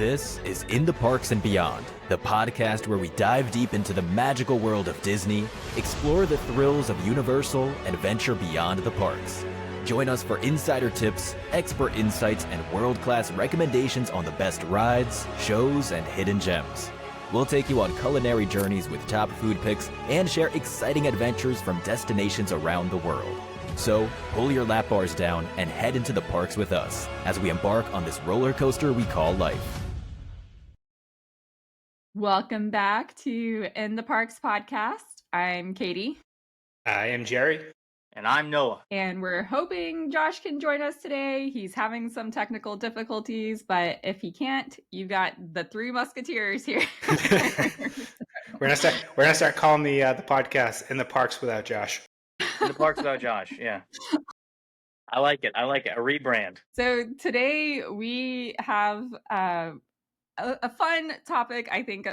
This is In the Parks and Beyond, the podcast where we dive deep into the magical world of Disney, explore the thrills of Universal, and venture beyond the parks. Join us for insider tips, expert insights, and world-class recommendations on the best rides, shows, and hidden gems. We'll take you on culinary journeys with top food picks and share exciting adventures from destinations around the world. So, pull your lap bars down and head into the parks with us as we embark on this roller coaster we call life. Welcome back to In the Parks podcast. I'm Katie. I am Jerry. And I'm Noah. And we're hoping Josh can join us today. He's having some technical difficulties, but if he can't, you got the three musketeers here. We're gonna start calling the podcast In the Parks Without Josh. In the Parks Without Josh, yeah. I like it. A rebrand. So today we have a fun topic. I think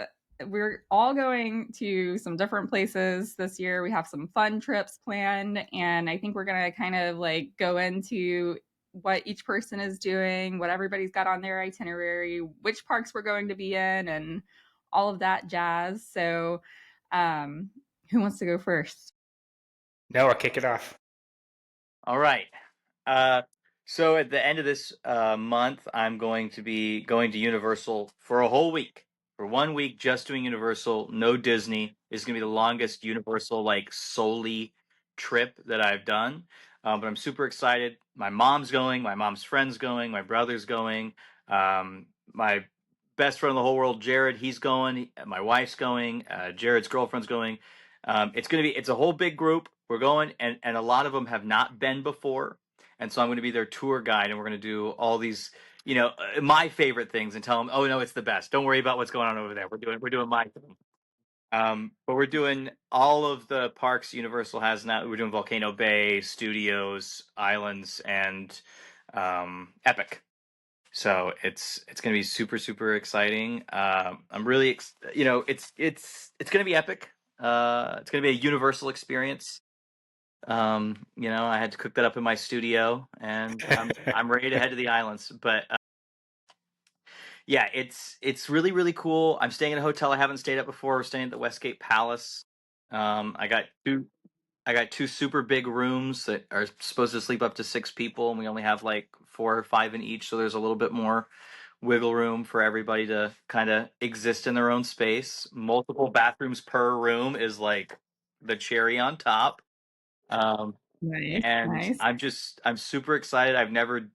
we're all going to some different places this year. We have some fun trips planned, and I think we're going to kind of like go into what each person is doing, what everybody's got on their itinerary, which parks we're going to be in, and all of that jazz. So who wants to go first? Noah, kick it off. All right. So at the end of this month, I'm going to be going to Universal for a whole week. For 1 week, just doing Universal, no Disney. It's going to be the longest Universal, like, solely trip that I've done. But I'm super excited. My mom's going. My mom's friend's going. My brother's going. My best friend in the whole world, Jared, he's going. My wife's going. Jared's girlfriend's going. It's a whole big group. We're going, and a lot of them have not been before. And so I'm going to be their tour guide, and we're going to do all these, my favorite things, and tell them, oh no, it's the best. Don't worry about what's going on over there. We're doing my thing. But we're doing all of the parks Universal has now. We're doing Volcano Bay, Studios, Islands, and Epic. So it's going to be super, super exciting. I'm really, it's going to be epic. It's going to be a Universal experience. I had to cook that up in my studio, and I'm ready to head to the islands. But yeah, it's really, really cool. I'm staying in a hotel I haven't stayed at before. We're staying at the Westgate Palace. I got two super big rooms that are supposed to sleep up to 6 people, and we only have like 4 or 5 in each, so there's a little bit more wiggle room for everybody to kind of exist in their own space. Multiple bathrooms per room is like the cherry on top. Nice. I'm super excited. I've never,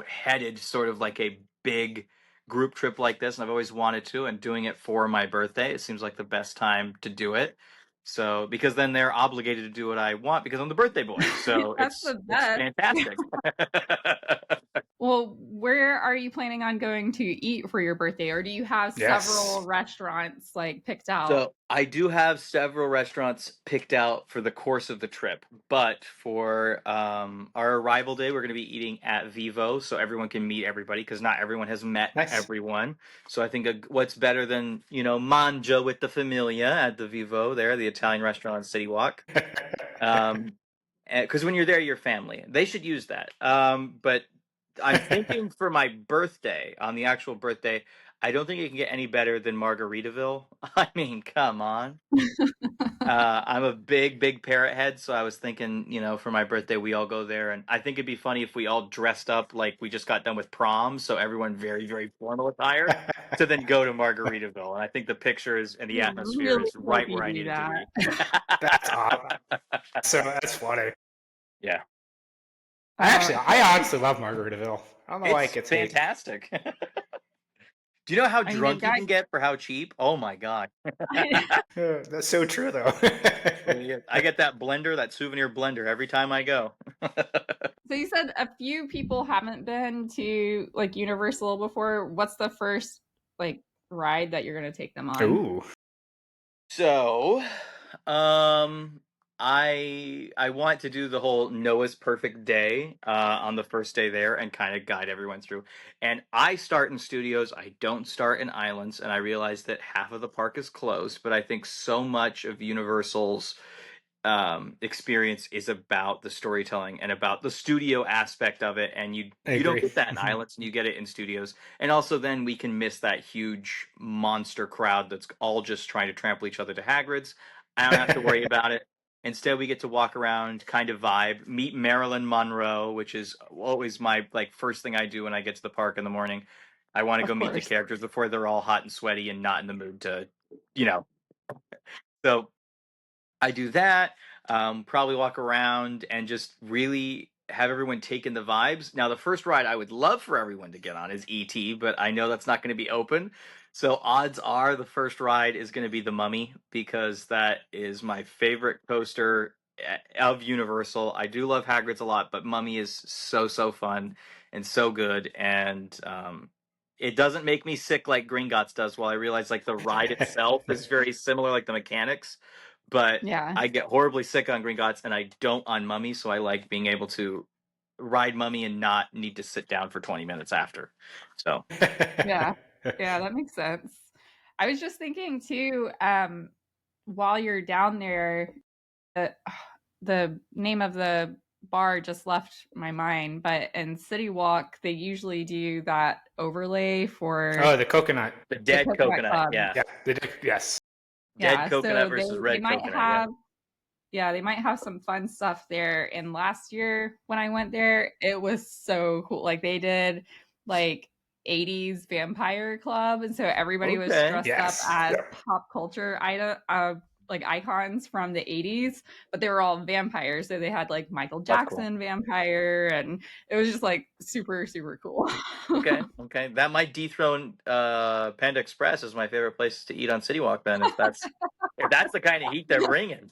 headed sort of like a big group trip like this, and I've always wanted to, and doing it for my birthday, it seems like the best time to do it. So, because then they're obligated to do what I want because I'm the birthday boy. So it's fantastic. Well, where are you planning on going to eat for your birthday? Or do you have several restaurants like picked out? So I do have several restaurants picked out for the course of the trip. But for our arrival day, we're going to be eating at Vivo so everyone can meet everybody because not everyone has met everyone. So I think what's better than, mangia with the familia at the Vivo there, the Italian restaurant on City Walk. Because when you're there, you're family. They should use that. But I'm thinking for my birthday, on the actual birthday, I don't think it can get any better than Margaritaville. I mean, come on. I'm a big parrot head, so I was thinking, for my birthday, we all go there. And I think it'd be funny if we all dressed up like we just got done with prom, so everyone very, very formal attire, to then go to Margaritaville. And I think the pictures and the atmosphere is right where I need it to be. That's awesome. So that's funny. Yeah. I honestly love Margaritaville. I don't know why it gets fantastic. Do you know how drunk you can get for how cheap? Oh my god. That's so true though. I get that blender, that souvenir blender, every time I go. So you said a few people haven't been to like Universal before. What's the first like ride that you're going to take them on? Ooh. So, I want to do the whole Noah's Perfect Day on the first day there and kind of guide everyone through. And I start in Studios, I don't start in Islands, and I realize that half of the park is closed, but I think so much of Universal's experience is about the storytelling and about the studio aspect of it, and you I don't agree. get that in islands, and you get it in studios. And also then we can miss that huge monster crowd that's all just trying to trample each other to Hagrid's. I don't have to worry about it. Instead, we get to walk around, kind of vibe, meet Marilyn Monroe, which is always my like first thing I do when I get to the park in the morning. I want to Of go meet the course. characters before they're all hot and sweaty and not in the mood to, you know. So I do that. Probably walk around and just really have everyone take in the vibes. Now, the first ride I would love for everyone to get on is ET, but I know that's not going to be open. So odds are the first ride is going to be the Mummy, because that is my favorite coaster of Universal. I do love Hagrid's a lot, but Mummy is so fun and so good. And it doesn't make me sick like Gringotts does. While I realize like the ride itself is very similar, like the mechanics, but Yeah. I get horribly sick on Gringotts and I don't on Mummy, so I like being able to ride Mummy and not need to sit down for 20 minutes after. So Yeah. Yeah, that makes sense. I was just thinking too, while you're down there, the, the name of the bar just left my mind, but in City Walk, they usually do that overlay for Oh, the coconut. the the dead Coconut coconut, Club. yeah. Yeah, yes. Dead Yeah, coconut so versus they red might coconut, yeah. have yeah, they might have some fun stuff there. And last year when I went there, it was so cool. Like they did like 80s vampire club, and so everybody was Okay. dressed Yes. up as Yep. pop culture like icons from the 80s, but they were all vampires. So they had like Michael That's cool. Jackson vampire, and it was just like super cool. Okay. That might dethrone Panda Express as my favorite place to eat on City Walk then, if that's the kind of heat they're bringing.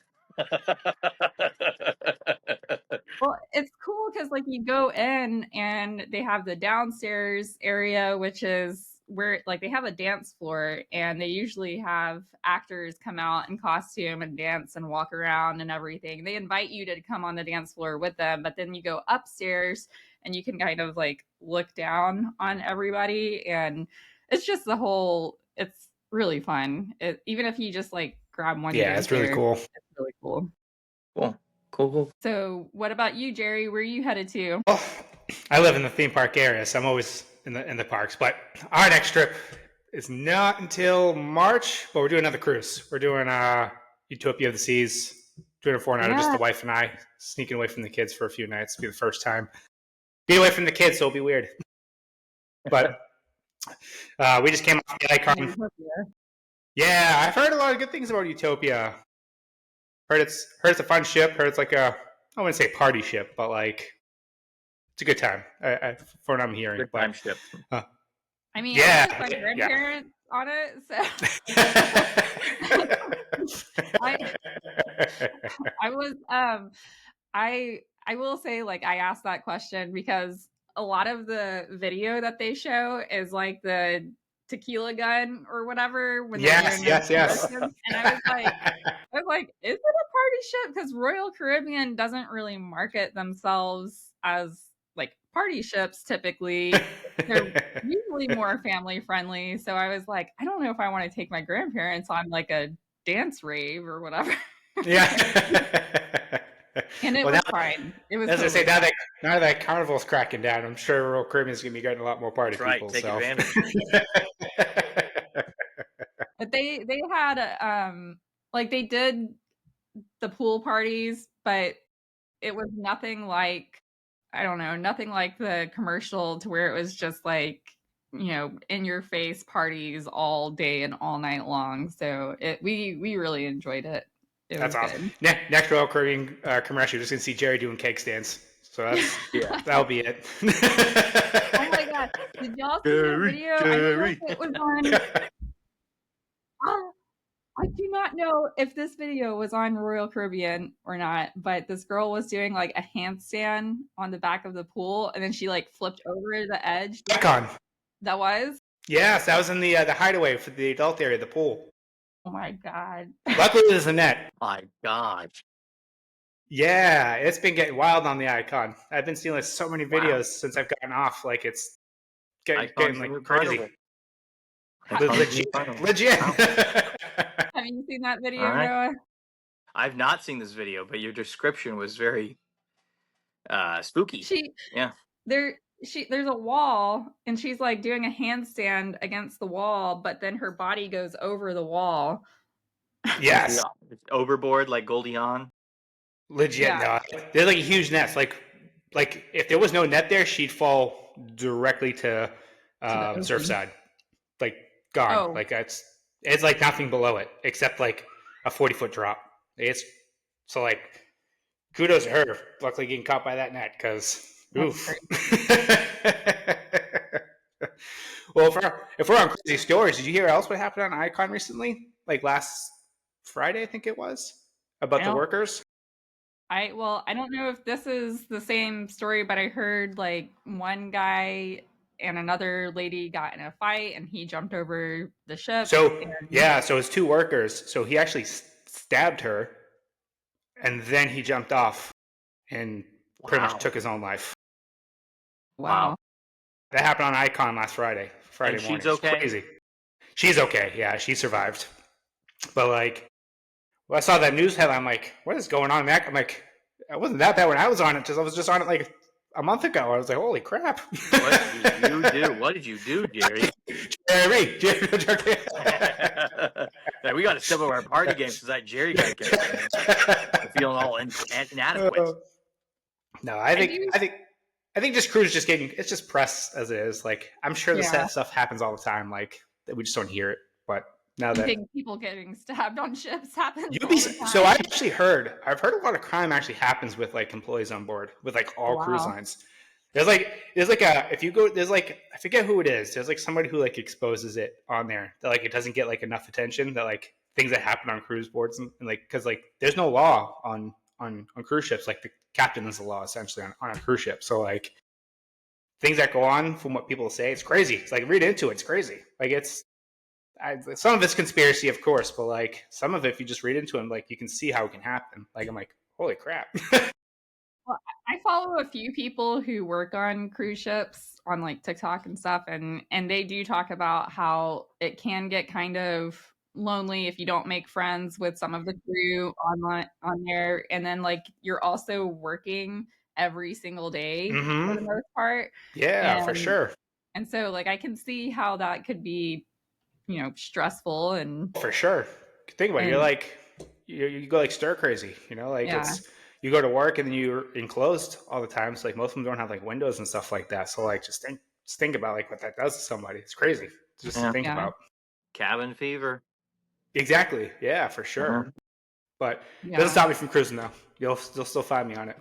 Well, it's cool because like you go in and they have the downstairs area, which is where like they have a dance floor, and they usually have actors come out in costume and dance and walk around and everything. They invite you to come on the dance floor with them, but then you go upstairs and you can kind of like look down on everybody, and it's just it's really fun. Even if you just like grab one Yeah, drink it's really there, cool. it's really cool. Cool. So, what about you, Jerry? Where are you headed to? Well, I live in the theme park area, so I'm always in the parks. But our next trip is not until March, but we're doing another cruise. We're doing Utopia of the Seas, doing a 4-nighter, just the wife and I, sneaking away from the kids for a few nights. It'll be the first time. Be away from the kids, so it'll be weird. But we just came off the Icon. Yeah, I've heard a lot of good things about Utopia. Heard it's a fun ship. Heard it's like I wouldn't say party ship, but like it's a good time. For what I'm hearing. Good time ship. I mean, Yeah, I took my grandparents on it, so I was I will say like I asked that question because a lot of the video that they show is like the tequila gun or whatever when they're doing yes. and I was like, is it a party ship? Because Royal Caribbean doesn't really market themselves as like party ships typically. They're usually more family friendly. So I was like, I don't know if I want to take my grandparents on like a dance rave or whatever. Yeah. And it was fine. It was as I say, totally now that Carnival's cracking down, I'm sure Royal Caribbean's gonna be getting a lot more party That's people. right. Take so. advantage. But they had like they did the pool parties, but it was nothing like I don't know, nothing like the commercial to where it was just like, you know, in your face parties all day and all night long. So we really enjoyed it. It That's was awesome. good. Next Royal Caribbean commercial, you're just gonna see Jerry doing keg stands. So that'll be it. Oh my god! Did y'all see the video? I don't know if it was on. I do not know if this video was on Royal Caribbean or not, but this girl was doing like a handstand on the back of the pool, and then she like flipped over the edge. Icon. That was? Yes, that was in the hideaway for the adult area, the pool. Oh my god! Luckily, there's a net. My God. Yeah, it's been getting wild on the Icon. I've been seeing like so many videos since I've gotten off. Like it's getting like crazy. Legit. Have you seen that video, Noah? I've not seen this video, but your description was very spooky. She Yeah. there's a wall and she's like doing a handstand against the wall, but then her body goes over the wall. Yes. It's overboard like Goldie Hawn. Legit, Yeah. no. There's like a huge net. Like if there was no net there, she'd fall directly to the ocean. Surfside. Like gone. Oh. Like it's like nothing below it except like a 40-foot drop. It's so like kudos to her. Luckily getting caught by that net because oof. Well, if we're on crazy stories, did you hear else what happened on Icon recently? Like last Friday, I think it was, about the workers. I don't know if this is the same story, but I heard like one guy and another lady got in a fight and he jumped over the ship. So so it's 2 workers. So he actually stabbed her and then he jumped off and pretty much took his own life. Wow. That happened on Icon last Friday morning. She's okay? It's crazy. She's okay. Yeah, she survived. But like, when I saw that news headline, I'm like, what is going on? I'm like, it wasn't that bad when I was on it. I was just on it like a month ago. I was like, holy crap. What did you do? What did you do, Jerry? Jerry. Like, we got to step over our party game because that Jerry guy I'm feeling all inadequate. No, I think just crews just getting, it's just press as it is. Like, I'm sure that stuff happens all the time. Like, we just don't hear it. But now that people getting stabbed on ships happens. So I've heard a lot of crime actually happens with like employees on board with like all cruise lines. There's like if you go, there's like, I forget who it is. There's like somebody who like exposes it on there that like it doesn't get like enough attention, that like things that happen on cruise boards and like, because like there's no law on cruise ships. Like the captain is the law essentially on a cruise ship. So like things that go on from what people say, it's crazy. It's like, read into it, it's crazy. Like some of it's conspiracy, of course, but like some of it, if you just read into it, like you can see how it can happen. Like I'm like, holy crap. Well, I follow a few people who work on cruise ships on like TikTok and stuff, and they do talk about how it can get kind of lonely if you don't make friends with some of the crew on there, and then like you're also working every single day for the most part. Yeah, for sure. And so like I can see how that could be, stressful and for sure. Think about it. You're like you go like stir crazy, like it's you go to work and then you're enclosed all the time. So like most of them don't have like windows and stuff like that. So like just think about like what that does to somebody. It's crazy just to think about. Cabin fever. Exactly. Yeah, for sure. But it doesn't stop me from cruising though. You'll still find me on it.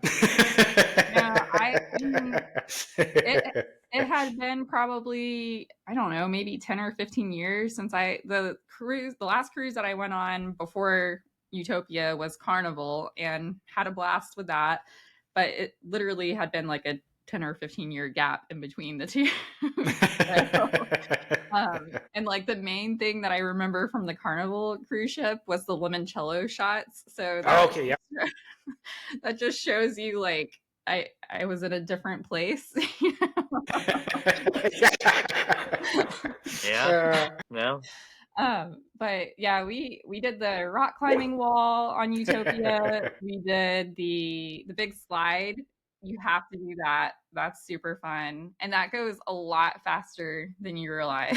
It had been probably, I don't know, maybe 10 or 15 years since the last cruise that I went on before Utopia was Carnival, and had a blast with that. But it literally had been like a 10 or 15 year gap in between the two. And like the main thing that I remember from the Carnival cruise ship was the limoncello shots. So that just shows you like I was in a different place. But yeah, we did the rock climbing wall on Utopia. We did the big slide. You have to do that. That's super fun, and that goes a lot faster than you realize.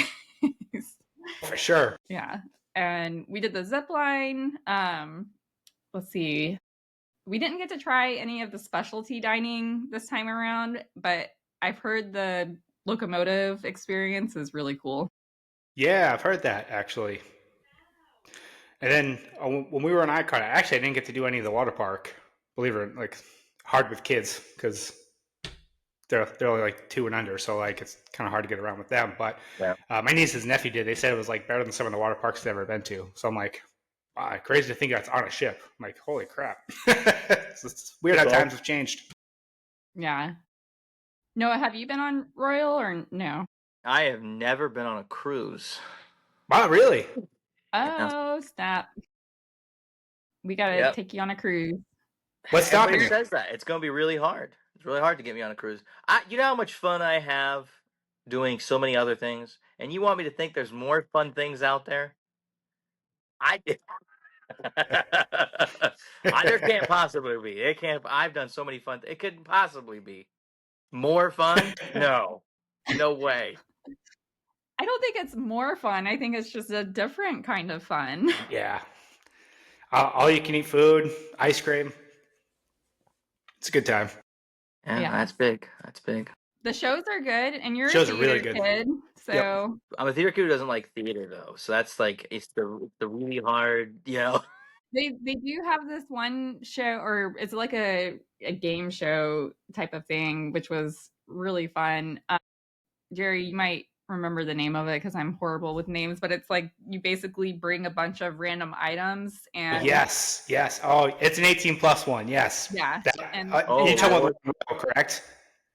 For sure. Yeah, and we did the zip line. Let's see. We didn't get to try any of the specialty dining this time around, but I've heard the locomotive experience is really cool. Yeah, I've heard that actually. And then when we were on Icon, I didn't get to do any of the water park. Believe it or not, like hard with kids because they're only like 2 and under, so like it's kind of hard to get around with them. But my niece and nephew did. They said it was like better than some of the water parks they've ever been to. So I'm like, wow, crazy to think that's on a ship. I'm like, holy crap. It's weird how times have changed. Yeah. Noah, have you been on Royal or no? I have never been on a cruise. Wow, really? Oh, snap. We got to take you on a cruise. What's stopping you? Everybody says that. It's going to be really hard. It's really hard to get me on a cruise. You know how much fun I have doing so many other things? And you want me to think there's more fun things out there? There can't possibly be. It can't. I've done so many fun. It couldn't possibly be more fun. No, no way. I don't think it's more fun. I think it's just a different kind of fun. Yeah. All you can eat food, ice cream. It's a good time. Yeah, Yeah. that's big. That's big. The shows are good, and you're Shows a are really theater good. kid, so I'm a theater kid who doesn't like theater though, so that's like it's the really hard, they do have this one show, or it's like a game show type of thing, which was really fun. Jerry, you might remember the name of it because I'm horrible with names, but it's like you basically bring a bunch of random items and Yes. Oh, it's an 18+ one. Yes. yeah, and You're it talking has, about the one, correct?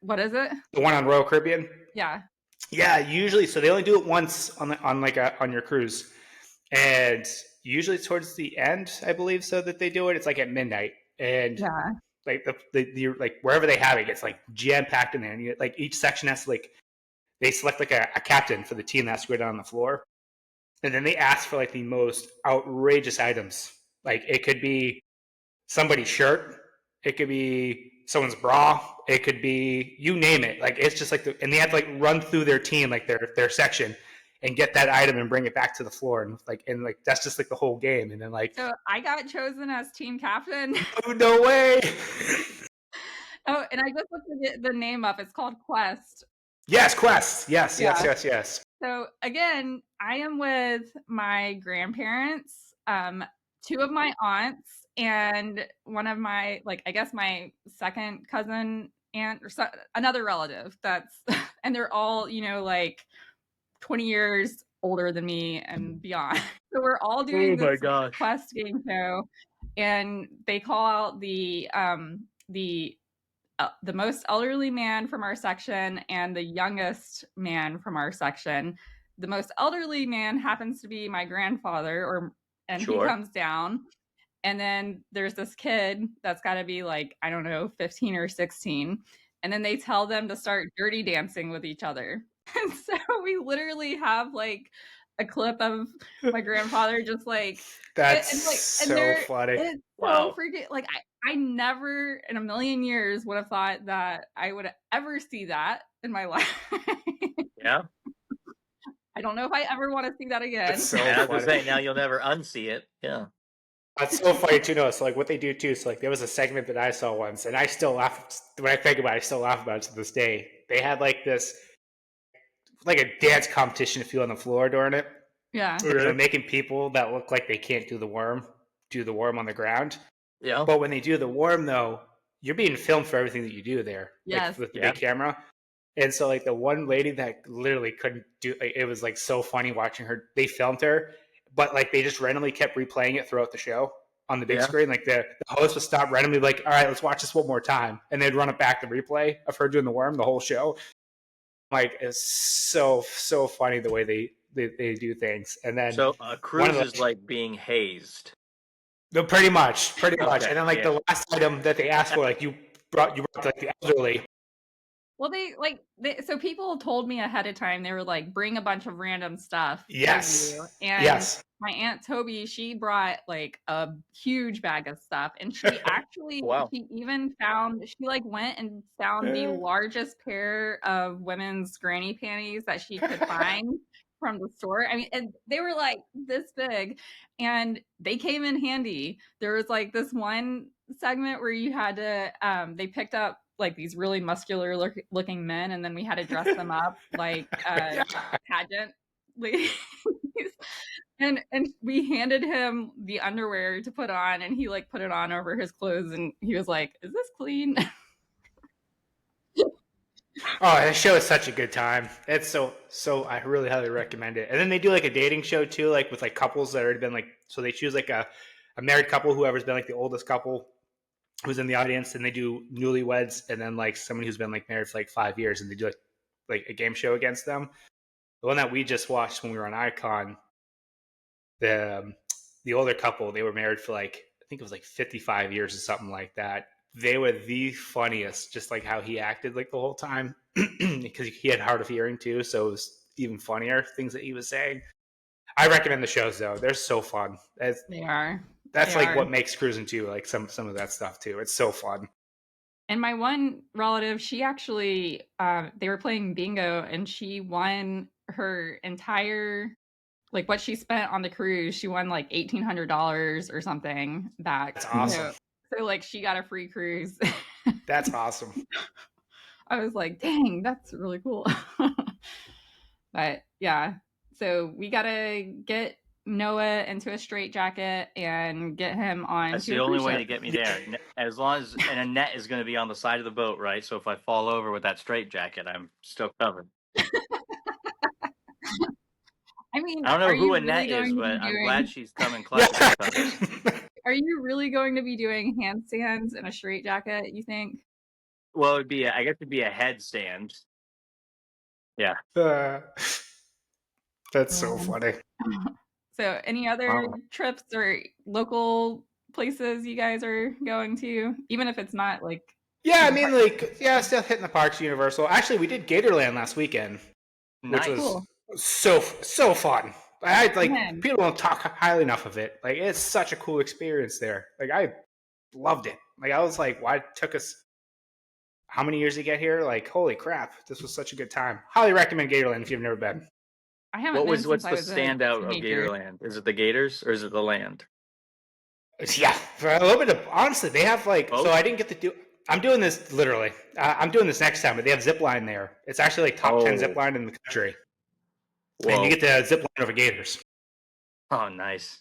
what is it? The one on Royal Caribbean. Yeah, Yeah. Usually, so they only do it once on your cruise, and usually towards the end, I believe, so that they do it. It's like at midnight, and yeah. like the like wherever they have it, it's like jam packed in there, and like each section has to, like, they select like a captain for the team that has to go down on the floor. And then they ask for like the most outrageous items. Like it could be somebody's shirt, it could be someone's bra, it could be you name it. Like it's just like and they have to like run through their team, like their section, and get that item and bring it back to the floor. And like that's just like the whole game. And then like, So I got chosen as team captain. oh, no way. Oh, and I just looked the name up. It's called Quest. Yes, Quest. Yes. So again, I am with my grandparents, two of my aunts, and one of my, like, I guess my second cousin aunt or another relative. That's and they're all, like 20 years older than me and beyond. So we're all doing this Quest game show, and they call out the most elderly man from our section and the youngest man from our section. The most elderly man happens to be my grandfather, and he comes down. And then there's this kid that's got to be like, I don't know, 15 or 16. And then they tell them to start dirty dancing with each other. And so we literally have like a clip of my grandfather just like that's so funny. It's so freaking like I never in a million years would have thought that I would ever see that in my life. Yeah. I don't know if I ever want to see that again. That's so funny. I was saying, now you'll never unsee it. Yeah. That's so funny to know. So like what they do too. So like there was a segment that I saw once, and I still laugh when I think about it. I still laugh about it to this day. They had like this, like a dance competition, if you on the floor during it. Yeah. They're making people that look like they can't do the worm on the ground. Yeah. But when they do the worm, though, you're being filmed for everything that you do there. Yes. Like, with the big camera. And so like the one lady that literally couldn't do, like, it was like so funny watching her. They filmed her, but like they just randomly kept replaying it throughout the show on the big screen. Like the host would stop randomly, like, all right, let's watch this one more time, and they'd run it back, the replay of her doing the worm the whole show. Like it's so funny the way they do things. And then so a cruise is like being hazed. No, pretty much. And then like the last item that they asked for, like you brought like the elderly. Well, so people told me ahead of time, they were like, bring a bunch of random stuff. Yes. And my Aunt Toby, she brought like a huge bag of stuff. And she actually, she even found, she like went and found the largest pair of women's granny panties that she could find from the store. I mean, and they were like this big, and they came in handy. There was like this one segment where you had to, they picked up like these really muscular looking men, and then we had to dress them up like pageant ladies. and we handed him the underwear to put on, and he like put it on over his clothes, and he was like, "Is this clean?" Oh, that show is such a good time. It's so I really highly recommend it. And then they do like a dating show too, like with like couples that already been like, so they choose like a married couple, whoever's been like the oldest couple who's in the audience, and they do newlyweds, and then like someone who's been like married for like 5 years, and they do like a game show against them. The one that we just watched when we were on Icon, the older couple, they were married for like, I think it was like 55 years or something like that. They were the funniest, just like how he acted like the whole time, because he had hard of hearing too, so it was even funnier things that he was saying. I recommend the shows though; they're so fun. They are. That's They like are. what makes cruising too, like some of that stuff too. It's so fun. And my one relative, she actually, they were playing bingo and she won her entire, like what she spent on the cruise, she won like $1,800 or something back. That's awesome. So like she got a free cruise. That's awesome. I was like, dang, that's really cool. But yeah, so we gotta get Noah into a straitjacket and get him on. That's to the a only cruise way ship. to get me there. As long as, and a net is going to be on the side of the boat, right? So if I fall over with that straitjacket, I'm still covered. I mean, I don't are know who you a net really is, going to but be I'm glad doing? she's coming clutch this time. Are you really going to be doing handstands in a straitjacket? You think? Well, I guess it'd be a headstand. Yeah. That's so funny. So, any other trips or local places you guys are going to, even if it's not like? Yeah, I mean, like, yeah, still hitting the parks, Universal. Actually, we did Gatorland last weekend, which Nice. was so fun. I like Man. people don't talk highly enough of it. Like, it's such a cool experience there. Like, I loved it. Like, I was like, why it took us how many years to get here? Like, holy crap, this was such a good time. Highly recommend Gatorland if you've never been. I haven't. What's since the I was a standout of teenager. Gatorland? Is it the Gators or is it the land? Yeah, for a little bit of honestly, they have like. Both? So I didn't get to do. I'm doing this literally. I'm doing this next time, but they have zip line there. It's actually like top 10 zip line in the country, and you get to zip line over gators. Oh, nice.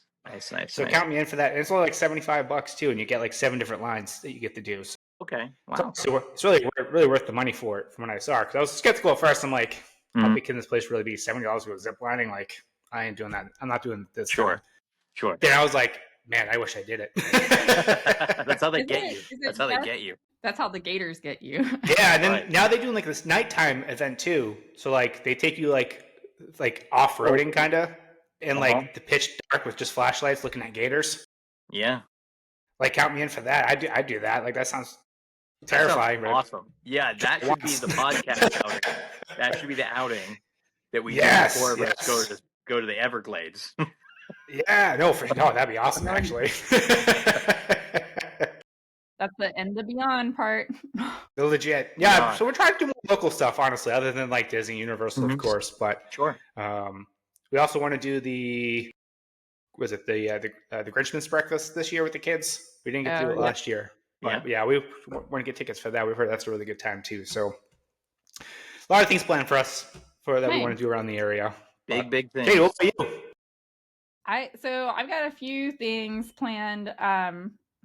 So count me in for that. And it's only like $75 too, and you get like 7 different lines that you get to do. So, Okay. Wow. so it's really worth the money for it from when I saw it. Because I was skeptical at first. I'm like, how big can this place really be? $70 to go zip lining? like I ain't doing that. I'm not doing this. Sure. Then I was like, man, I wish I did it. That's how they get you. That's how they get you. That's how the Gators get you. Yeah, and then now they're doing like this nighttime event too. So like they take you like off roading kind of, and like the pitch dark with just flashlights looking at gators. Yeah. Like count me in for that. I do that. Like that sounds terrifying. That sounds awesome. Yeah, that should be the podcast outing. That should be the outing that we do before we go to the Everglades. Yeah, no, that'd be awesome actually. That's the end the beyond part. The legit. Yeah, so we're trying to do more local stuff, honestly, other than like Disney, Universal, of course. But sure. We also want to do the Grinchman's breakfast this year with the kids. We didn't get to do it last year. But yeah, we want to get tickets for that. We've heard that's a really good time too. So a lot of things planned for us that we want to do around the area. Big things. Kate, what about you? So I've got a few things planned.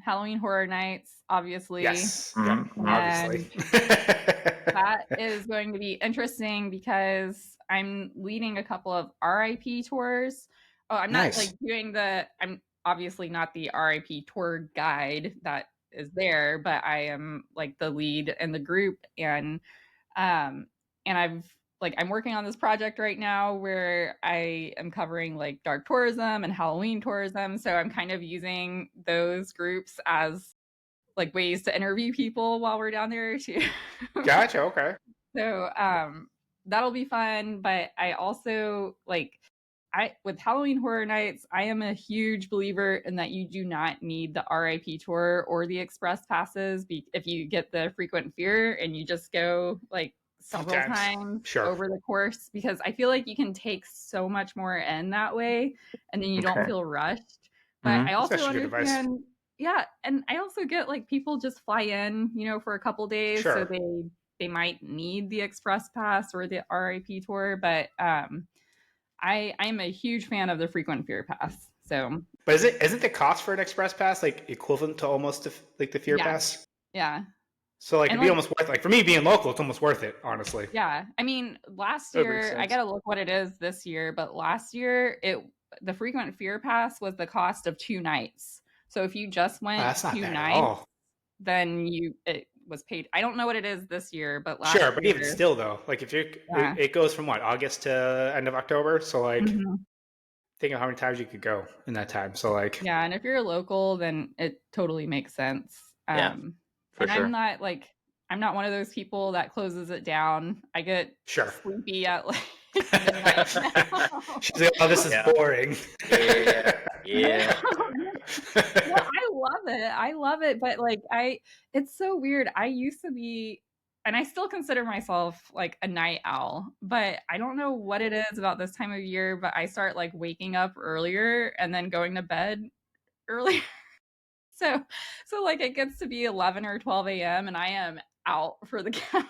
Halloween Horror Nights, obviously. Yes, obviously. That is going to be interesting because I'm leading a couple of RIP tours. Oh, I'm not I'm obviously not the RIP tour guide that is there, but I am like the lead in the group, and I'm working on this project right now where I am covering like dark tourism and Halloween tourism. So I'm kind of using those groups as like ways to interview people while we're down there too. Gotcha. Okay. So that'll be fun. But I also with Halloween Horror Nights, I am a huge believer in that you do not need the RIP tour or the express passes if you get the frequent fear and you just go like several times over the course, because I feel like you can take so much more in that way and then you don't feel rushed. But I also understand, and I also get like people just fly in, for a couple days, so they might need the express pass or the RIP tour, but I'm a huge fan of the frequent fear pass. So, but isn't the cost for an express pass like equivalent to almost like the fear pass? Yeah. So it'd be almost worth it. Like for me being local, it's almost worth it, honestly. Yeah. I mean, last year, I gotta look what it is this year, but last year the frequent fear pass was the cost of 2 nights. So if you just went 2 nights, then it was paid. I don't know what it is this year, but last year. But even still though, like if it goes from what, August to end of October. So like think of how many times you could go in that time. So like and if you're local, then it totally makes sense. For sure. I'm not one of those people that closes it down. I get sleepy at like midnight. She's like, oh, this is boring. Yeah. No, I love it. I love it, but like it's so weird. I used to be, and I still consider myself like a night owl, but I don't know what it is about this time of year, but I start like waking up earlier and then going to bed earlier. So like it gets to be 11 or 12 a.m. and I am out for the count.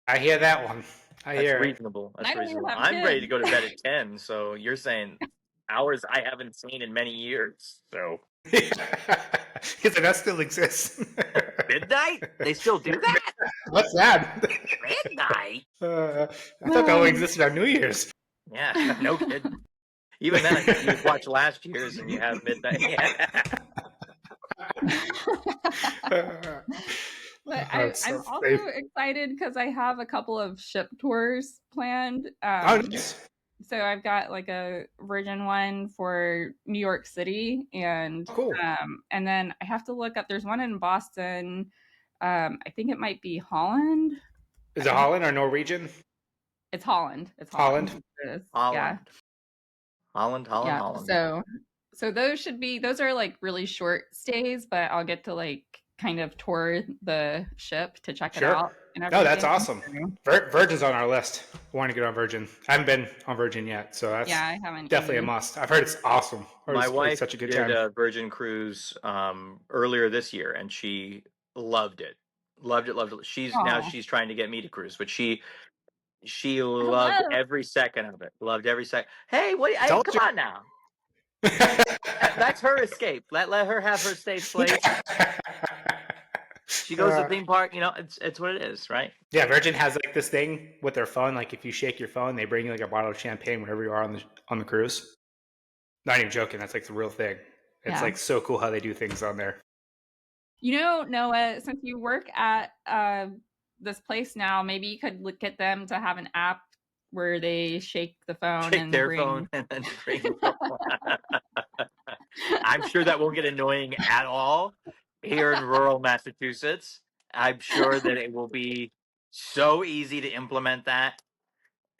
I hear that one. I That's hear it. reasonable. And I That's don't even reasonable. have I'm ready to kids. go to bed at 10. So you're saying hours I haven't seen in many years. So Because that still exists. midnight? They still do that? What's that? Midnight? I thought that only existed on New Year's. Yeah, no kidding. Even then, I think you just watch last year's and you have midnight. Yeah. But That's I'm so also funny. excited because I have a couple of ship tours planned. Oh, nice. So I've got like a Virgin one for New York City, and Cool. and then I have to look up. There's one in Boston. I think it might be Holland. Is it Holland or Norwegian? It's Holland. It's Holland? Holland. It is. Holland. Yeah. Yeah. Holland. So those are like really short stays, but I'll get to like kind of tour the ship to check it Sure. out. And No, that's everything. awesome. Virgin's on our list. I want to get on Virgin. I haven't been on Virgin yet, so that's Yeah, I haven't definitely a either. must. I've heard it's awesome. My wife it's such a good did time. a Virgin cruise earlier this year, and she loved it. Loved it. Now Aw. she's trying to get me to cruise, but she loved Hello. every second of it. Loved every second. Hey, Told come you. on now. That's her escape. Let her have her safe place. She goes to the theme park. It's what it is, right? Yeah, Virgin has like this thing with their phone. Like if you shake your phone, they bring you like a bottle of champagne whenever you are on the cruise. Not even joking. That's like the real thing. It's Yeah. like so cool how they do things on there. You know, Noah, since you work at this place now, maybe you could get them to have an app where they shake the phone Shake and their bring. phone and then bring. I'm sure that won't get annoying at all here in rural Massachusetts. I'm sure that it will be so easy to implement that.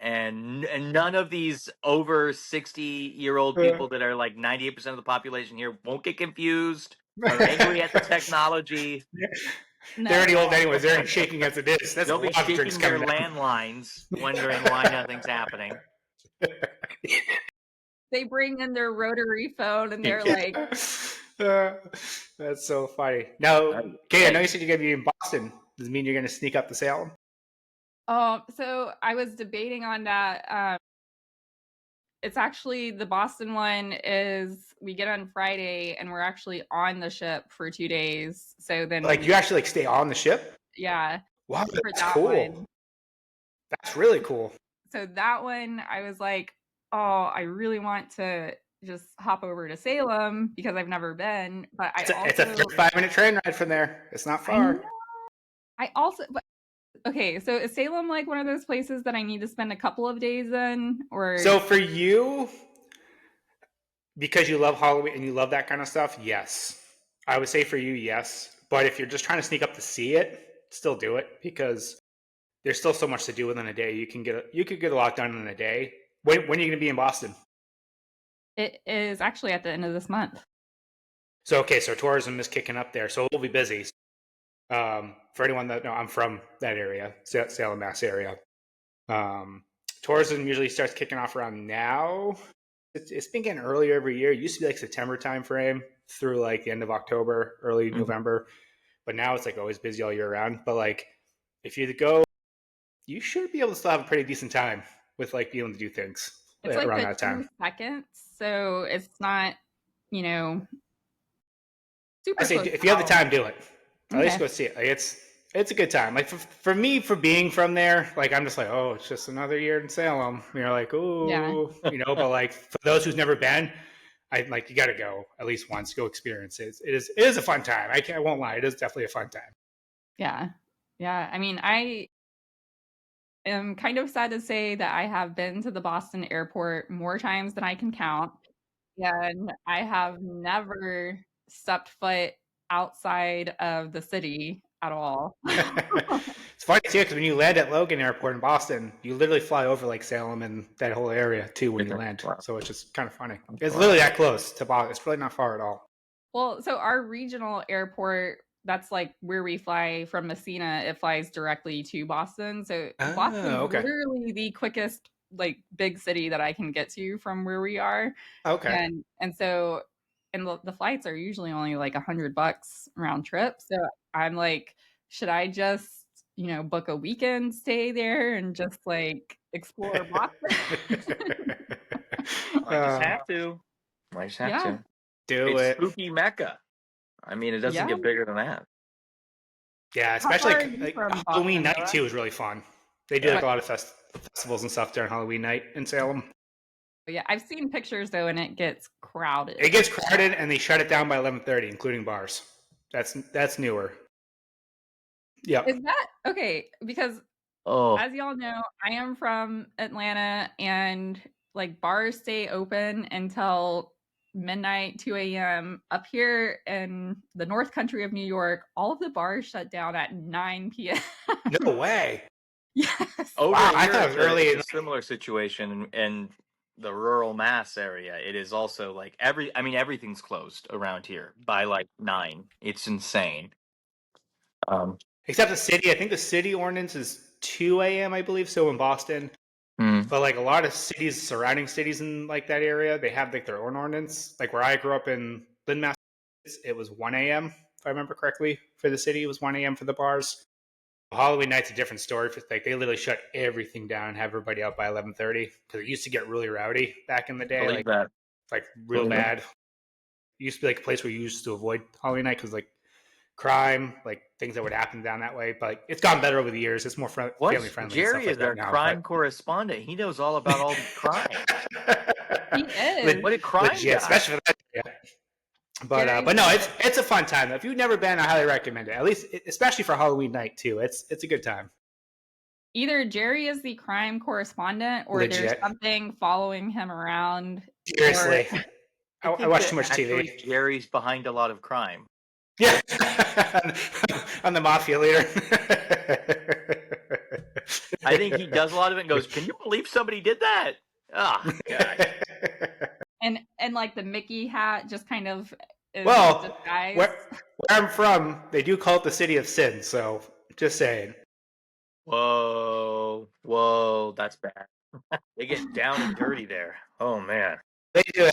And none of these over 60-year-old people that are like 98% of the population here won't get confused or angry at the technology. No. They're already old anyways. They're already shaking as it is. That's They'll a be lot of drinks shaking their coming down. landlines, wondering why nothing's happening. They bring in their rotary phone and they're like, That's so funny. Now, Kate, I know you said you're going to be in Boston. Does it mean you're going to sneak up to Salem? so I was debating on that. It's actually the Boston one is we get on Friday and we're actually on the ship for 2 days. So then Like you actually like stay on the ship? yeah. Wow, For that's that cool. one. That's really cool. So that one I was like, oh, I really want to just hop over to Salem because I've never been. But It's a 35-minute train ride from there. It's not far. Okay, so is Salem like one of those places that I need to spend a couple of days in? Or So for you, because you love Halloween and you love that kind of stuff, yes. I would say for you, yes. But if you're just trying to sneak up to see it, still do it because there's still so much to do within a day. You could get a lot done in a day. When are you going to be in Boston? it is actually at the end of this month. So tourism is kicking up there, so we'll be busy. For anyone that I'm from that area, Salem, Mass area. Tourism usually starts kicking off around now. It's been getting earlier every year. It used to be like September time frame through like the end of October, early November, but now it's like always busy all year round. But like if you go, you should be able to still have a pretty decent time with like being able to do things It's like around the that time. 2 seconds, so it's not, super I say close. if you have the time, do it. At least Okay. go see it. Like it's a good time. Like for me, for being from there, like I'm just like, oh, it's just another year in Salem. Like, oh, Yeah. But like for those who's never been, I like you got to go at least once, go experience it. It is a fun time. I won't lie, it is definitely a fun time. Yeah. I mean, I am kind of sad to say that I have been to the Boston airport more times than I can count, and I have never stepped foot outside of the city. at all. It's funny too because when you land at Logan Airport in Boston, you literally fly over like Salem and that whole area too when you land. Wow. So it's just kind of funny. It's literally that close to Boston. It's really not far at all. Well, so our regional airport, that's like where we fly from Messina. It flies directly to Boston. So Boston's okay. literally the quickest like big city that I can get to from where we are. Okay. And so and the flights are usually only like $100 round trip. So I'm like, should I just, book a weekend stay there and just like explore Boston? I just have to. I just have Yeah. to. Do It's it. spooky Mecca. I mean, it doesn't Yeah. get bigger than that. Yeah, How far especially are you like from Halloween Boston, night Noah? too is really fun. They do like a lot of festivals and stuff during Halloween night in Salem. Yeah, I've seen pictures though, and it gets crowded. It gets crowded, and they shut it down by 11:30, including bars. That's newer. Yep. Is that okay? Because Oh, as y'all know, I am from Atlanta, and like bars stay open until midnight, 2 a.m. Up here in the North Country of New York, all of the bars shut down at 9 p.m. No way. Yes. over Wow, here, I thought it was early it's in- a similar situation in the rural Mass area. It is also like everything's closed around here by like 9. It's insane. Except the city. I think the city ordinance is 2 a.m. I believe so in Boston. But like a lot of cities, surrounding cities in like that area, they have like their own ordinance. Like where I grew up in Lynn, Massachusetts, it was 1 a.m. if I remember correctly for the city. It was 1 a.m. for the bars. Halloween night's a different story. Like they literally shut everything down and have everybody out by 11:30 because it used to get really rowdy back in the day, Believe that. like real Believe it. bad. It used to be like a place where you used to avoid Halloween night because like crime, like things that would happen down that way. But like, it's gotten better over the years. It's more family friendly. Jerry is like our crime correspondent. He knows all about all the crime. He is. What a crime Legit, guy. especially for that. Yeah. But no, it's a fun time. If you've never been, I highly recommend it. At least, especially for Halloween night too. It's a good time. Either Jerry is the crime correspondent, or there's Legit. something following him around. Seriously, or- I watch too much Actually, TV. Jerry's behind a lot of crime. Yeah, I'm the mafia leader. I think he does a lot of it and goes, "Can you believe somebody did that?" Oh, God. And like the Mickey hat just kind of is Well, disguised. where I'm from, they do call it the city of sin. So just saying. Whoa, that's bad. They get down and dirty there. Oh, man. They do.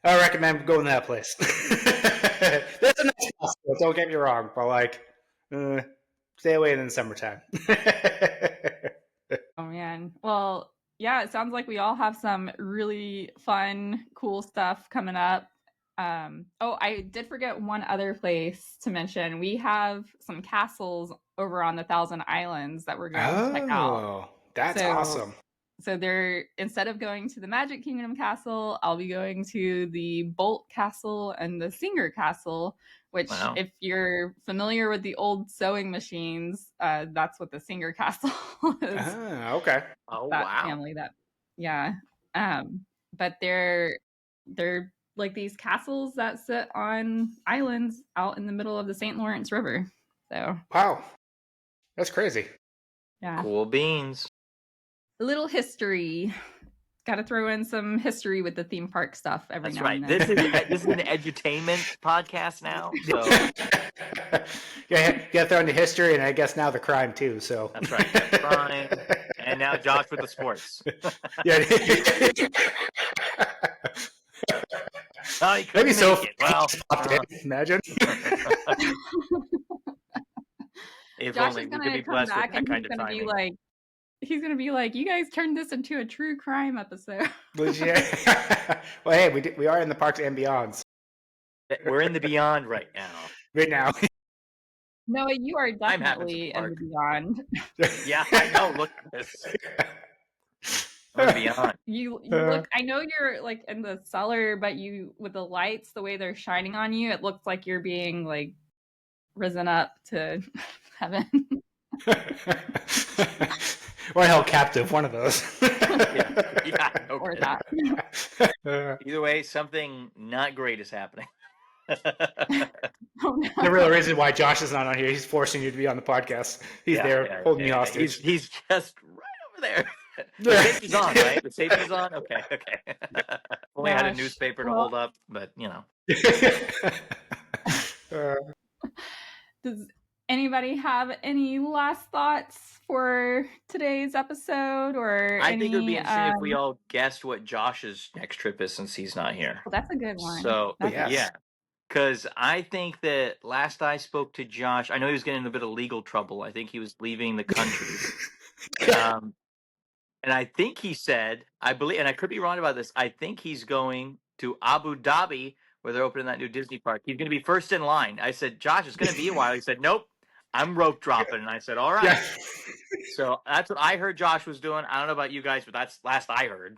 I recommend going to that place. That's a nice hospital, don't get me wrong, but like, stay away in the summertime. Oh man. Well, yeah, it sounds like we all have some really fun, cool stuff coming up. I did forget one other place to mention. We have some castles over on the Thousand Islands that we're going to check out. Oh, that's So- awesome. So they're, instead of going to the Magic Kingdom Castle, I'll be going to the Bolt Castle and the Singer Castle, which Wow. if you're familiar with the old sewing machines, that's what the Singer Castle is. Ah, okay. Oh, That wow. family but they're like these castles that sit on islands out in the middle of the St. Lawrence River. So Wow. That's crazy. yeah. Cool beans. A little history. Got to throw in some history with the theme park stuff every That's now right. and then. This is an edutainment podcast now. So Yeah, you got to throw into history, and I guess now the crime too. So that's right. That's crime. And now Josh with the sports. Yeah. Oh, he couldn't Maybe so. make it. Well, Imagine. if Josh only is we could gonna be come blessed back with that and kind he's of gonna be timing. like, you guys turned this into a true crime episode. Legit. Well, hey, we are in the parks and beyonds We're in the beyond right now. right now. No, you are I'm having definitely some in the beyond. Yeah, I know. Look at this. I'm beyond. You look. I know you're like in the cellar, but you with the lights, the way they're shining on you, it looks like you're being like risen up to heaven. Or held captive, one of those. Yeah, no Or kidding. that. Either way, something not great is happening. Oh, no. The real reason why Josh is not on here, he's forcing you to be on the podcast. He's there holding you hostage. He's just right over there. The safety's on, right? The safety's on? Okay. Only had a Gosh. newspaper to Well- hold up, but Does anybody have any last thoughts for today's episode, or I any, think it would be interesting if we all guessed what Josh's next trip is since he's not here. Well, that's a good one. So, That's- yeah. Because I think that last I spoke to Josh, I know he was getting in a bit of legal trouble. I think he was leaving the country. And I think he said, I believe, and I could be wrong about this, I think he's going to Abu Dhabi, where they're opening that new Disney park. He's going to be first in line. I said, Josh, it's going to be a while. He said, nope, I'm rope dropping. And I said, all right. Yeah. So that's what I heard Josh was doing. I don't know about you guys, but that's last I heard.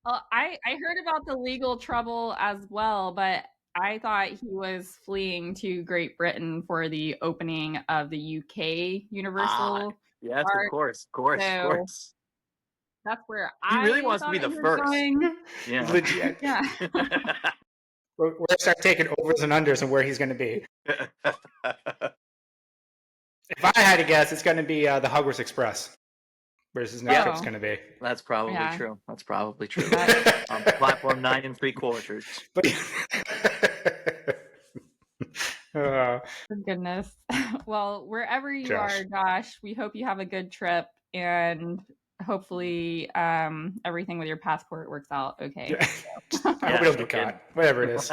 Well, I heard about the legal trouble as well, but I thought he was fleeing to Great Britain for the opening of the UK Universal. Yes, Park. of course. That's where He I really wants to be thought the he was first. going. Yeah. Legit. Yeah. We're going to start taking overs and unders and where he's going to be. If I had to guess, it's going to be the Hogwarts Express. Where's his next Yeah. trip's going to be? That's probably Yeah. true. That's probably true. That- On platform 9 3/4. But For goodness. Well, wherever you Josh. are, Josh, we hope you have a good trip, and hopefully everything with your passport works out okay. I hope we don't no get kidding. caught. Whatever it is.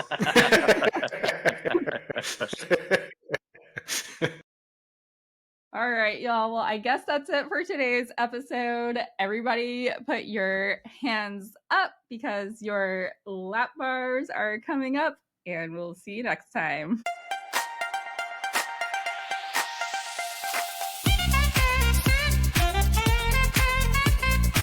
All right, y'all. Well, I guess that's it for today's episode. Everybody put your hands up because your lap bars are coming up, and we'll see you next time.